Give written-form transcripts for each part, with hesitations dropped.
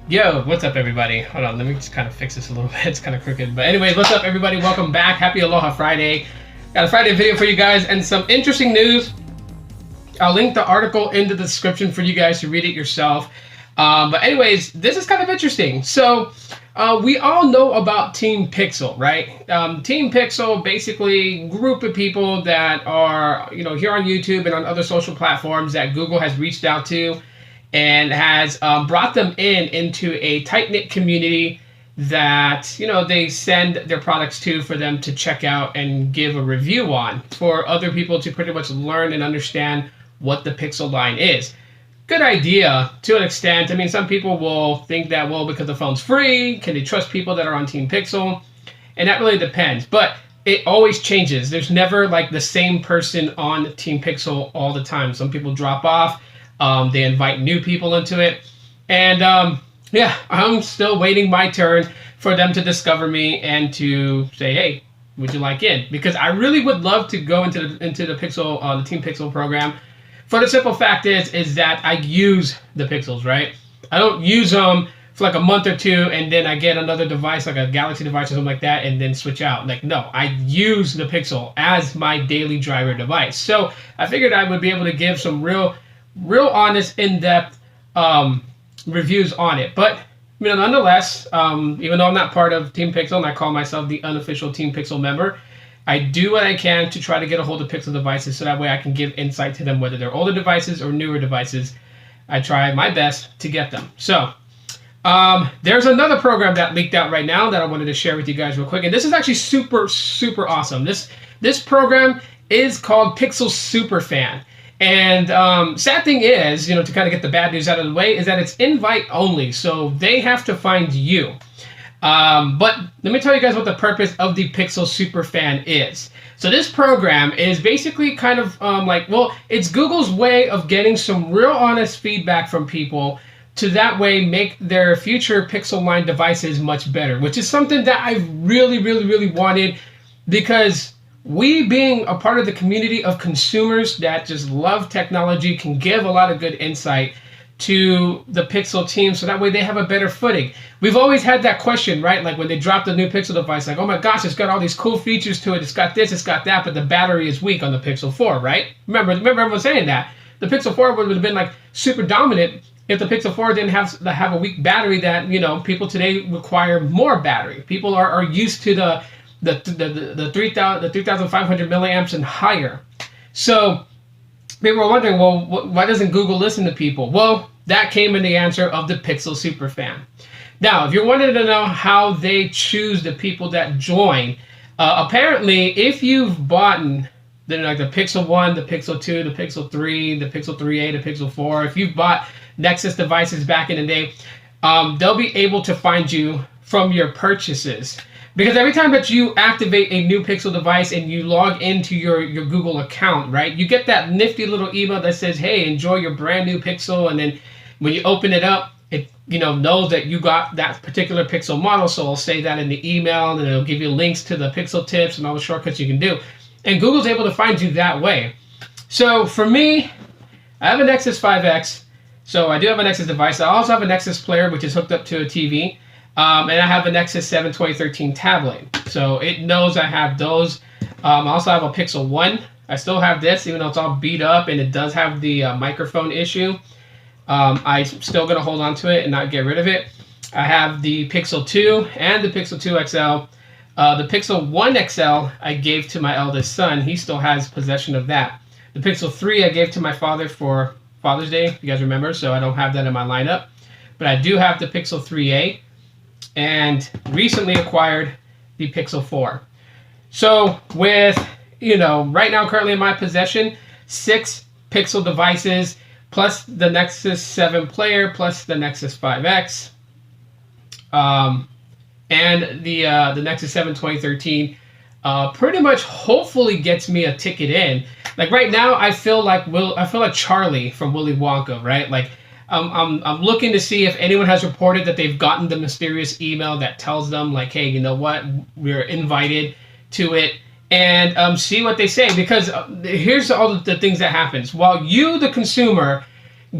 Yo, what's up, everybody? Hold on, let me just kind of fix this a little bit. It's kind of crooked. But anyways, what's up, everybody? Welcome back. Happy Aloha Friday. Got a Friday video for you guys and some interesting news. I'll link the article in the description for you guys to read it yourself. But anyways, this is kind of interesting. So we all know about Team Pixel, right? Team Pixel, basically group of people that are, here on YouTube and on other social platforms that Google has reached out to and has brought them into a tight-knit community that, they send their products to for them to check out and give a review on, for other people to pretty much learn and understand what the Pixel line is. Good idea to an extent. I mean, some people will think that, well, because the phone's free, can they trust people that are on Team Pixel? And that really depends. But it always changes. There's never like the same person on Team Pixel all the time. Some people drop off. They invite new people into it. And yeah, I'm still waiting my turn for them to discover me and to say, hey, would you like in? Because I really would love to go into the Pixel, the Team Pixel program. For the simple fact is that I use the Pixels, right? I don't use them for like a month or two and then I get another device, like a Galaxy device or something like that, and then switch out. Like, no, I use the Pixel as my daily driver device. So I figured I would be able to give some real honest, in-depth reviews on it. But nonetheless, even though I'm not part of Team Pixel and I call myself the unofficial Team Pixel member, I do what I can to try to get a hold of Pixel devices so that way I can give insight to them, whether they're older devices or newer devices. I try my best to get them. So there's another program that leaked out right now that I wanted to share with you guys real quick. And this is actually super awesome. This program is called Pixel SuperFan. And sad thing is, to kind of get the bad news out of the way, is that it's invite only. So they have to find you. But let me tell you guys what the purpose of the Pixel SuperFan is. So this program is basically kind of it's Google's way of getting some real honest feedback from people to that way make their future Pixel line devices much better, which is something that I really wanted, because we, being a part of the community of consumers that just love technology, can give a lot of good insight to the Pixel team so that way they have a better footing. We've always had that question, right? Like when they dropped the new Pixel device, like, oh my gosh, it's got all these cool features to it. It's got this, it's got that, but the battery is weak on the Pixel 4, right? Remember everyone saying that. The Pixel 4 would have been like super dominant if the Pixel 4 didn't have a weak battery that, people today require more battery. People are used to the 3,500 milliamps and higher. So people were wondering, well, why doesn't Google listen to people? Well, that came in the answer of the Pixel SuperFan. Now, if you're wanting to know how they choose the people that join, apparently, if you've bought the Pixel 1, the Pixel 2, the Pixel 3, the Pixel 3a, the Pixel 4, if you've bought Nexus devices back in the day, they'll be able to find you from your purchases. Because every time that you activate a new Pixel device and you log into your Google account, right, you get that nifty little email that says, hey, enjoy your brand new Pixel. And then when you open it up, it knows that you got that particular Pixel model. So it'll say that in the email, and it'll give you links to the Pixel tips and all the shortcuts you can do. And Google's able to find you that way. So for me, I have a Nexus 5X. So I do have a Nexus device. I also have a Nexus player, which is hooked up to a TV. And I have a Nexus 7 2013 tablet. So it knows I have those. I also have a Pixel 1. I still have this, even though it's all beat up and it does have the microphone issue. I'm still going to hold on to it and not get rid of it. I have the Pixel 2 and the Pixel 2 XL. The Pixel 1 XL I gave to my eldest son. He still has possession of that. The Pixel 3 I gave to my father for Father's Day, if you guys remember, so I don't have that in my lineup. But I do have the Pixel 3a. And recently acquired the Pixel 4. So with, right now currently in my possession, 6 Pixel devices, plus the Nexus 7 player, plus the Nexus 5X, and the Nexus 7 2013, pretty much hopefully gets me a ticket in. Like right now, I feel like Charlie from Willy Wonka, right? Like I'm looking to see if anyone has reported that they've gotten the mysterious email that tells them, like, hey, you know what, we're invited to it, and see what they say. Because here's all the things that happens. While you, the consumer,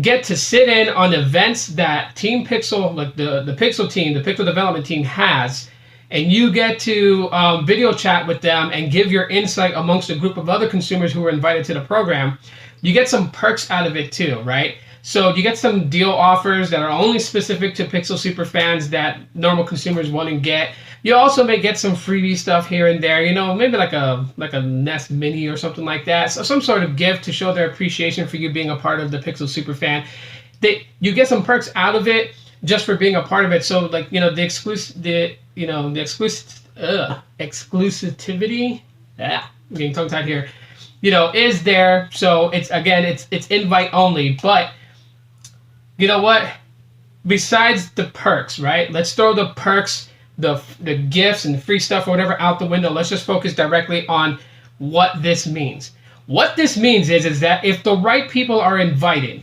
get to sit in on events that Team Pixel, like the Pixel team, the Pixel development team has, and you get to video chat with them and give your insight amongst a group of other consumers who are invited to the program, you get some perks out of it too, right? So you get some deal offers that are only specific to Pixel SuperFans that normal consumers wouldn't get. You also may get some freebie stuff here and there, you know, maybe like a Nest Mini or something like that. So some sort of gift to show their appreciation for you being a part of the Pixel SuperFan. You get some perks out of it just for being a part of it. So like, you know, the exclusivity. I'm getting tongue tied here. You know, is there. So it's invite only. But you know what? Besides the perks, right? Let's throw the perks, the gifts and free stuff or whatever out the window. Let's just focus directly on what this means. What this means is that if the right people are invited,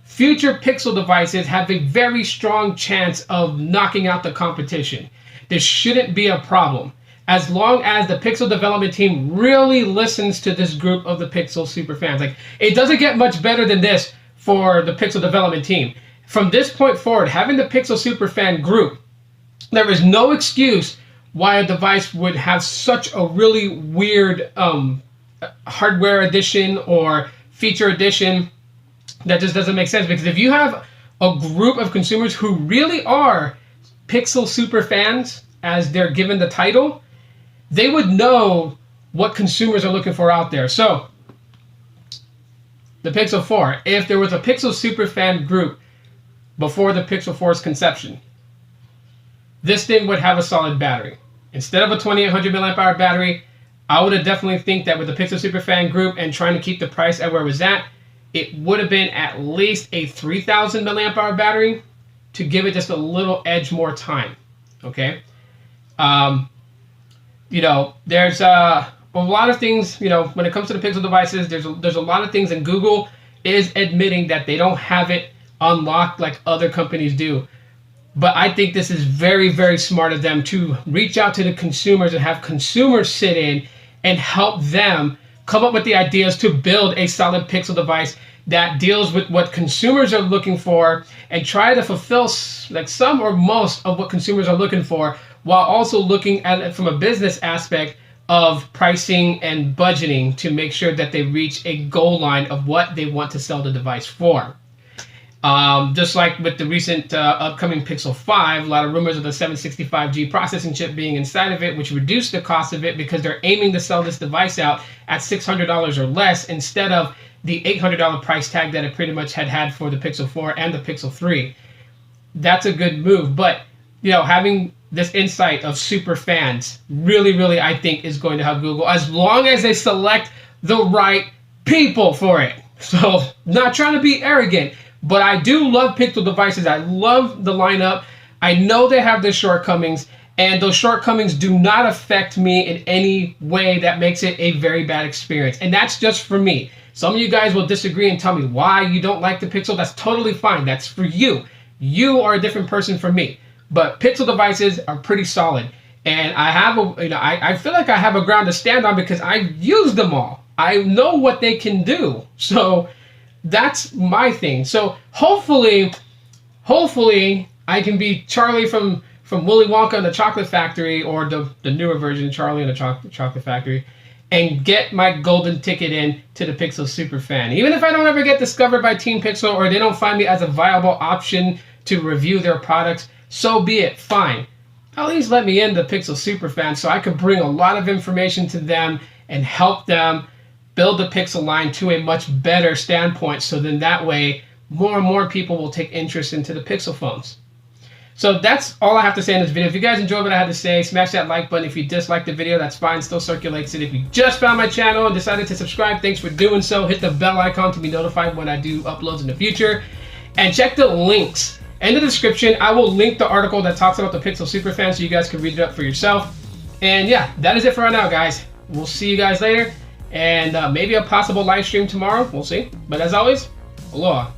future Pixel devices have a very strong chance of knocking out the competition. This shouldn't be a problem, as long as the Pixel development team really listens to this group of the Pixel SuperFans. Like, it doesn't get much better than this for the Pixel development team. From this point forward, having the Pixel SuperFan group, there is no excuse why a device would have such a really weird hardware edition or feature edition. That just doesn't make sense, because if you have a group of consumers who really are Pixel SuperFans, as they're given the title, they would know what consumers are looking for out there. So, the Pixel 4, if there was a Pixel SuperFan group before the Pixel 4's conception, this thing would have a solid battery. Instead of a 2800 mAh battery, I would have definitely think that with the Pixel SuperFan group and trying to keep the price at where it was at, it would have been at least a 3000 mAh battery to give it just a little edge more time. Okay? You know, there's a lot of things, you know, when it comes to the Pixel devices, there's a lot of things, and Google is admitting that they don't have it unlocked like other companies do. But I think this is very, very smart of them to reach out to the consumers and have consumers sit in and help them come up with the ideas to build a solid Pixel device that deals with what consumers are looking for and try to fulfill like some or most of what consumers are looking for, while also looking at it from a business aspect of pricing and budgeting to make sure that they reach a goal line of what they want to sell the device for. Just like with the recent upcoming Pixel 5, a lot of rumors of the 765G processing chip being inside of it, which reduced the cost of it because they're aiming to sell this device out at $600 or less instead of the $800 price tag that it pretty much had for the Pixel 4 and the Pixel 3. That's a good move. But, you know, having this insight of SuperFans really, really, I think, is going to help Google, as long as they select the right people for it. So, not trying to be arrogant, but I do love Pixel devices. I love the lineup. I know they have their shortcomings, and those shortcomings do not affect me in any way that makes it a very bad experience. And that's just for me. Some of you guys will disagree and tell me why you don't like the Pixel. That's totally fine. That's for you. You are a different person from me. But Pixel devices are pretty solid. And I have I feel like I have a ground to stand on because I've used them all. I know what they can do. So that's my thing. So hopefully I can be Charlie from Willy Wonka and the Chocolate Factory, or the newer version, Charlie and the Chocolate Factory, and get my golden ticket in to the Pixel SuperFan. Even if I don't ever get discovered by Team Pixel, or they don't find me as a viable option to review their products, so be it. Fine. At least let me in the Pixel SuperFan so I could bring a lot of information to them and help them build the Pixel line to a much better standpoint, so then that way more and more people will take interest into the Pixel phones. So that's all I have to say in this video. If you guys enjoyed what I had to say, smash that like button. If you disliked the video, that's fine, still circulates it. If you just found my channel and decided to subscribe, thanks for doing so. Hit the bell icon to be notified when I do uploads in the future. And check the links in the description. I will link the article that talks about the Pixel SuperFan so you guys can read it up for yourself. And yeah, that is it for right now, guys. We'll see you guys later. And maybe a possible live stream tomorrow. We'll see. But as always, aloha.